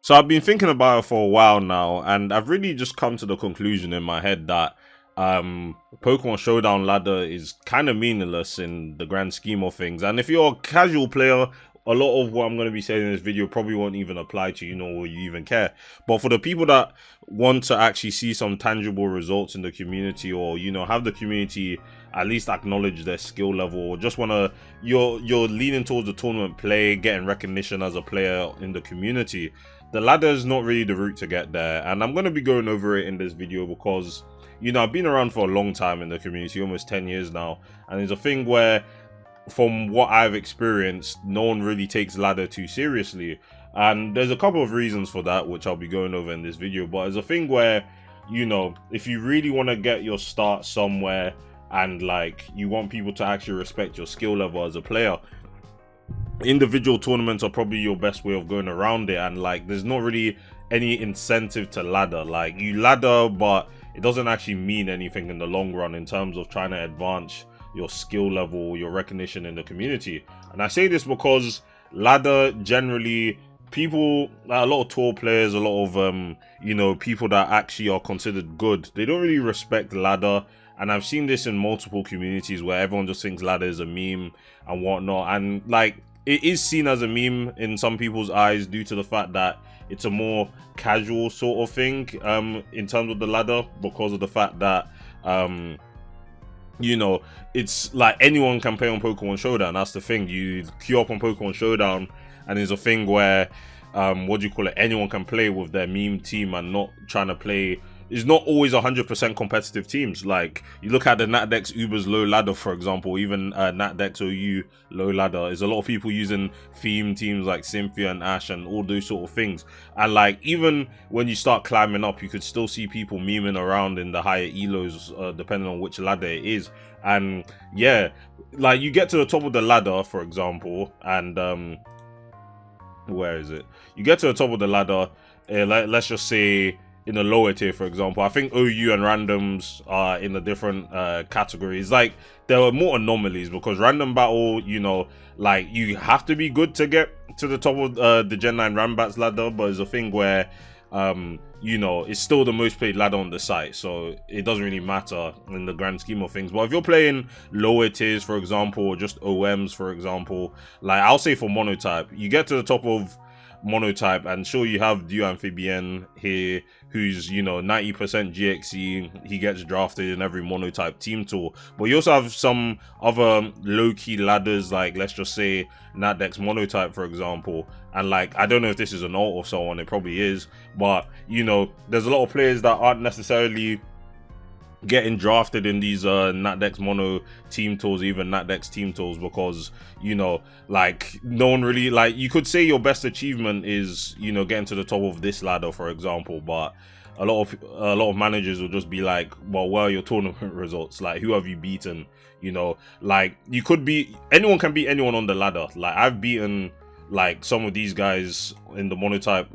So I've been thinking about it for a while now, and I've really just come to the conclusion in my head that Pokemon Showdown ladder is kind of meaningless in the grand scheme of things. And if you're a casual player, a lot of what I'm going to be saying in this video probably won't even apply to you, nor will you even care. But for the people that want to actually see some tangible results in the community, or have the community at least acknowledge their skill level, or just want to you're leaning towards the tournament play, getting recognition as a player in the community, the ladder is not really the route to get there. And I'm going to be going over it in this video because I've been around for a long time in the community, almost 10 years now, and there's a thing where, from what I've experienced, no one really takes ladder too seriously. And there's a couple of reasons for that, which I'll be going over in this video. But it's a thing where, if you really want to get your start somewhere, and you want people to actually respect your skill level as a player, individual tournaments are probably your best way of going around it. And there's not really any incentive to ladder. You ladder, but it doesn't actually mean anything in the long run in terms of trying to advance your skill level, your recognition in the community. And I say this because ladder, generally, people, a lot of tour players, a lot of people that actually are considered good, they don't really respect ladder. And I've seen this in multiple communities where everyone just thinks ladder is a meme and whatnot. And it is seen as a meme in some people's eyes due to the fact that it's a more casual sort of thing in terms of the ladder, because of the fact that it's like anyone can play on Pokemon Showdown. That's the thing. You queue up on Pokemon Showdown, and there's a thing where anyone can play with their meme team and not trying to play. It's not always 100% competitive teams. You look at the Natdex Uber's low ladder, for example, even Natdex OU low ladder, is a lot of people using theme teams like Cynthia and Ash and all those sort of things. And even when you start climbing up, you could still see people memeing around in the higher elos, depending on which ladder it is. And yeah, you get to the top of the ladder, for example, and where is it? You get to the top of the ladder, let's just say in the lower tier, for example. I think OU and randoms are in a different categories. There are more anomalies, because random battle, you have to be good to get to the top of the Gen 9 Rambats ladder, but it's a thing where it's still the most played ladder on the site, so it doesn't really matter in the grand scheme of things. But if you're playing lower tiers, for example, or just OMs, for example, I'll say for monotype, you get to the top of monotype, and sure, you have Dew Amphibian here, who's 90% GXE. He gets drafted in every monotype team tour. But you also have some other low-key ladders, let's just say Natdex monotype, for example. And I don't know if this is an alt or so on, it probably is, but there's a lot of players that aren't necessarily getting drafted in these Natdex mono team tours, even Natdex team tours, because no one really, you could say your best achievement is getting to the top of this ladder, for example, but a lot of managers will just be like, well, where are your tournament results? Who have you beaten? You could be, anyone can beat anyone on the ladder. I've beaten some of these guys in the monotype,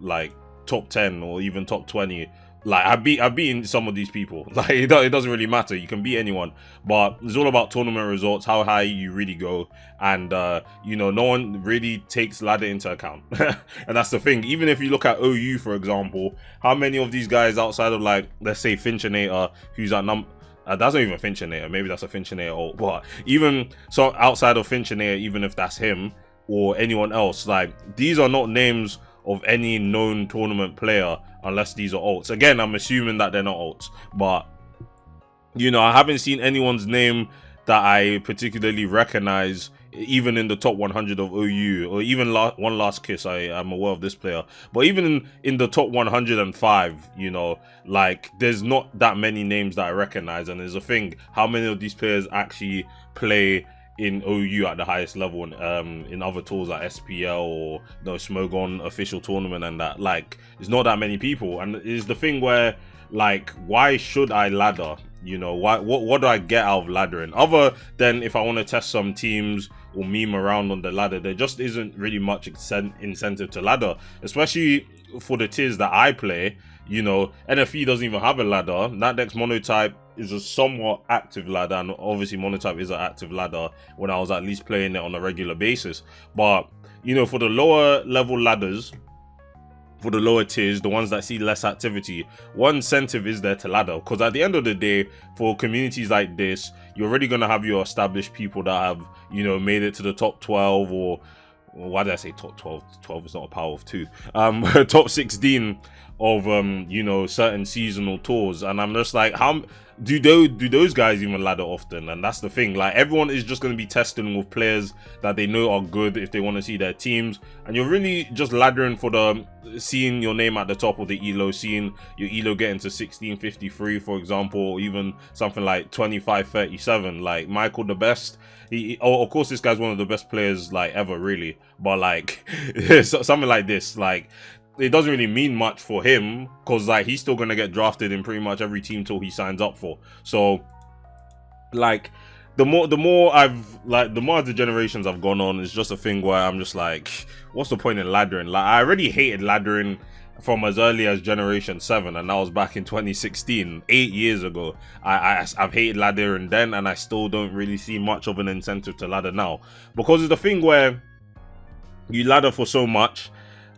top 10 or even top 20. I've beaten some of these people. It doesn't really matter. You can beat anyone, but it's all about tournament results, how high you really go, and no one really takes ladder into account. And that's the thing. Even if you look at OU, for example, how many of these guys outside of let's say Finchinator, who's at that's not even Finchinator, maybe that's a Finchinator ult, but even so, outside of Finchinator, even if that's him or anyone else, these are not names of any known tournament player unless these are alts. Again, I'm assuming that they're not alts, but I haven't seen anyone's name that I particularly recognize, even in the top 100 of OU, or even One Last Kiss. I'm aware of this player, but even in the top 105, there's not that many names that I recognize. And there's a thing, how many of these players actually play in OU at the highest level, in other tours like SPL or Smogon official tournament, and that it's not that many people. And it's the thing where why should I ladder? What do I get out of laddering, other than if I want to test some teams or meme around on the ladder? There just isn't really much incentive to ladder, especially for the tiers that I play. NFE doesn't even have a ladder. Natdex monotype is a somewhat active ladder, and obviously monotype is an active ladder when I was at least playing it on a regular basis. But for the lower level ladders, for the lower tiers, the ones that see less activity, what incentive is there to ladder? Because at the end of the day, for communities like this, you're already going to have your established people that have, you know, made it to the top 12, or why did I say top 12? 12 is not a power of 2. Top 16 of, you know, certain seasonal tours. And I'm just like, how do those guys even ladder often? And that's the thing, like, everyone is just going to be testing with players that they know are good if they want to see their teams, and you're really just laddering for the seeing your name at the top of the elo, seeing your elo getting to 1653, for example, or even something like 2537. Like Michael the Best, of course this guy's one of the best players like ever, really, but like something like this, like, it doesn't really mean much for him, because like he's still gonna get drafted in pretty much every team tool he signs up for. So like the more as the generations have gone on, it's just a thing where I'm just like, what's the point in laddering? Like, I already hated laddering from as early as Generation 7, and that was back in 2016, 8 years ago. I've hated laddering then, and I still don't really see much of an incentive to ladder now, because it's the thing where you ladder for so much,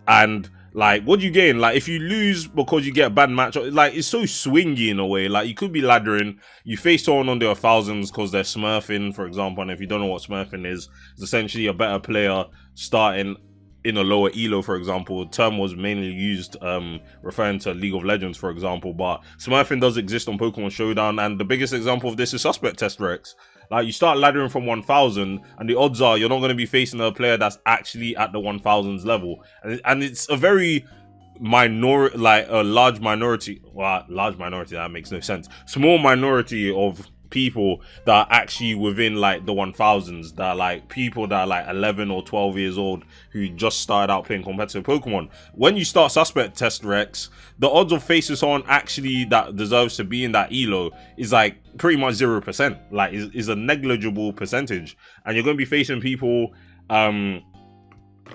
and like, what do you gain? Like, if you lose because you get a bad match, like, it's so swingy in a way. Like, you could be laddering, you face someone on their thousands because they're smurfing, for example, and if you don't know what smurfing is, it's essentially a better player starting in a lower elo, for example. The term was mainly used referring to League of Legends, for example, but smurfing does exist on Pokemon Showdown, and the biggest example of this is Suspect Test Rex. Like, you start laddering from 1000, and the odds are you're not going to be facing a player that's actually at the 1000s level, and it's a very minority, like a large minority, that makes no sense, small minority of people that are actually within like the 1000s, that are like people that are like 11 or 12 years old who just started out playing competitive Pokemon. When you start Suspect Test Rex, the odds of facing someone actually that deserves to be in that elo is like pretty much 0%. Like, is a negligible percentage, and you're going to be facing people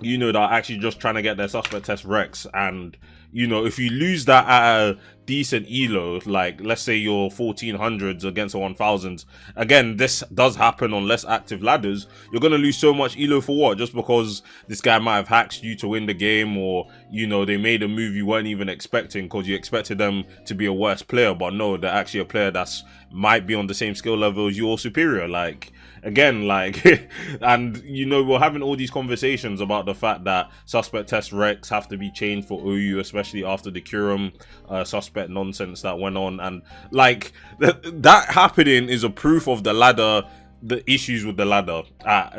you know, that are actually just trying to get their Suspect Test Rex. And you know, if you lose that at a decent elo, like let's say you're 1400s against a 1000s, again, this does happen on less active ladders, you're going to lose so much elo for what? Just because this guy might have hacked you to win the game, or you know, they made a move you weren't even expecting because you expected them to be a worse player, but no, they're actually a player that's might be on the same skill level as you or superior. Like, again, like and you know, we're having all these conversations about the fact that Suspect Test Rex have to be changed for OU, especially after the Curum suspect nonsense that went on, and like that happening is a proof of the ladder, the issues with the ladder.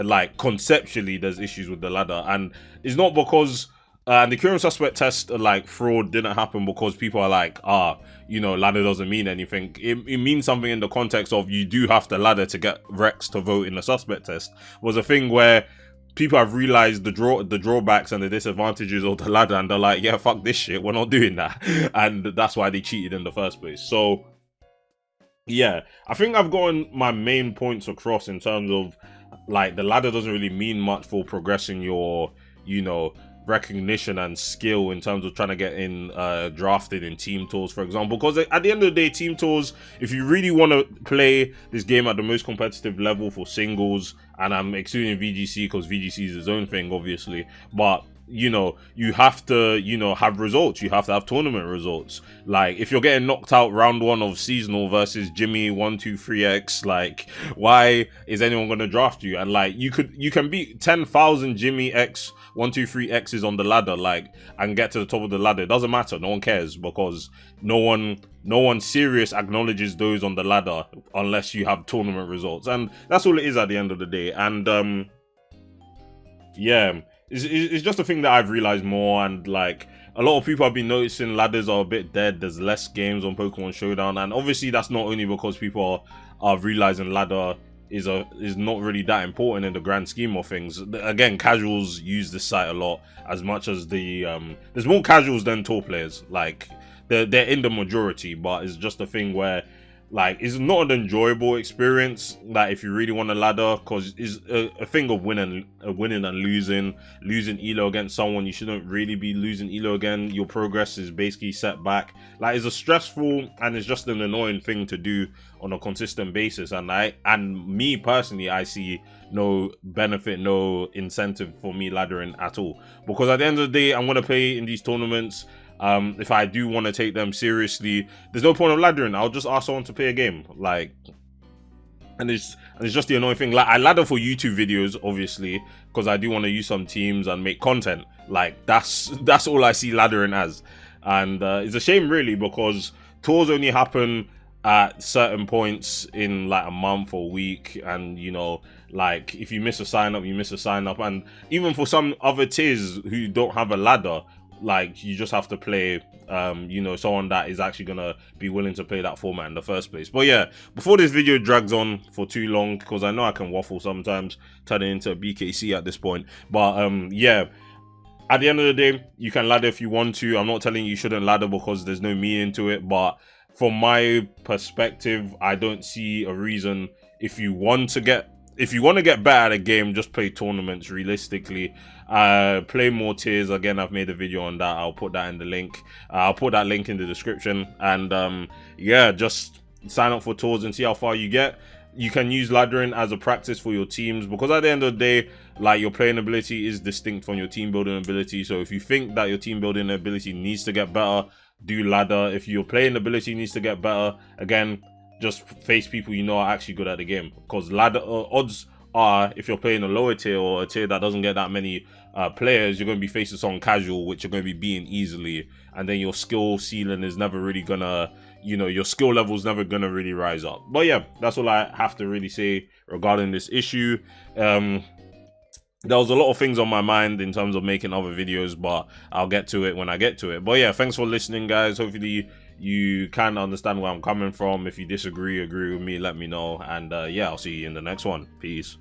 Like, conceptually there's issues with the ladder, and it's not because the Curum suspect test like fraud didn't happen because people are like, you know, ladder doesn't mean anything. It means something in the context of you do have to ladder to get Rex to vote in the suspect test. Was a thing where people have realized the drawbacks and the disadvantages of the ladder, and they're like, yeah, fuck this shit, we're not doing that. And that's why they cheated in the first place. So yeah, I think I've gotten my main points across in terms of like the ladder doesn't really mean much for progressing your, you know, recognition and skill in terms of trying to get in drafted in team tours, for example, because at the end of the day, team tours, if you really want to play this game at the most competitive level for singles, and I'm excluding VGC because VGC is its own thing, obviously, but you know, you have to, you know, have results. You have to have tournament results. Like, if you're getting knocked out round 1 of seasonal versus Jimmy 123x, like, why is anyone going to draft you? And like, you can beat 10,000 Jimmy X 123x's on the ladder, like, and get to the top of the ladder. It doesn't matter. No one cares, because no one serious acknowledges those on the ladder unless you have tournament results, and that's all it is at the end of the day. And yeah, it's just a thing that I've realized more, and like a lot of people have been noticing ladders are a bit dead. There's less games on Pokemon Showdown, and obviously that's not only because people are realizing ladder is not really that important in the grand scheme of things. Again, casuals use this site a lot, as much as the there's more casuals than tour players. Like, they're in the majority, but it's just a thing where like, it's not an enjoyable experience, like, if you really want a ladder, because it's a thing of winning and losing elo against someone you shouldn't really be losing elo again. Your progress is basically set back. Like, it's a stressful and it's just an annoying thing to do on a consistent basis, and me personally, I see no benefit, no incentive for me laddering at all, because at the end of the day, I'm going to play in these tournaments. If I do want to take them seriously, there's no point of laddering. I'll just ask someone to play a game, like, and it's just the annoying thing. Like, I ladder for YouTube videos, obviously, because I do want to use some teams and make content. Like, that's all I see laddering as, and it's a shame, really, because tours only happen at certain points in like a month or week, and you know, like, if you miss a sign up, you miss a sign up. And even for some other tiers who don't have a ladder, like, you just have to play you know, someone that is actually gonna be willing to play that format in the first place. But yeah, before this video drags on for too long, because I know I can waffle sometimes, turn it into a BKC at this point, but yeah, at the end of the day, you can ladder if you want to. I'm not telling you shouldn't ladder because there's no meaning to it, but from my perspective, I don't see a reason. If you want to get better at a game, just play tournaments realistically. Play more tiers. Again, I've made a video on that. I'll put that in the link. I'll put that link in the description. And yeah, just sign up for tours and see how far you get. You can use laddering as a practice for your teams, because at the end of the day, like, your playing ability is distinct from your team building ability. So if you think that your team building ability needs to get better, do ladder. If your playing ability needs to get better, again, just face people you know are actually good at the game, because ladder odds are, if you're playing a lower tier or a tier that doesn't get that many players, you're going to be facing someone casual, which you're going to be beating easily, and then your skill ceiling is never really gonna, you know, your skill level is never gonna really rise up. But yeah, that's all I have to really say regarding this issue. There was a lot of things on my mind in terms of making other videos, but I'll get to it when I get to it. But yeah, thanks for listening, guys. Hopefully you can understand where I'm coming from. If you disagree, agree with me, let me know. And yeah, I'll see you in the next one. Peace.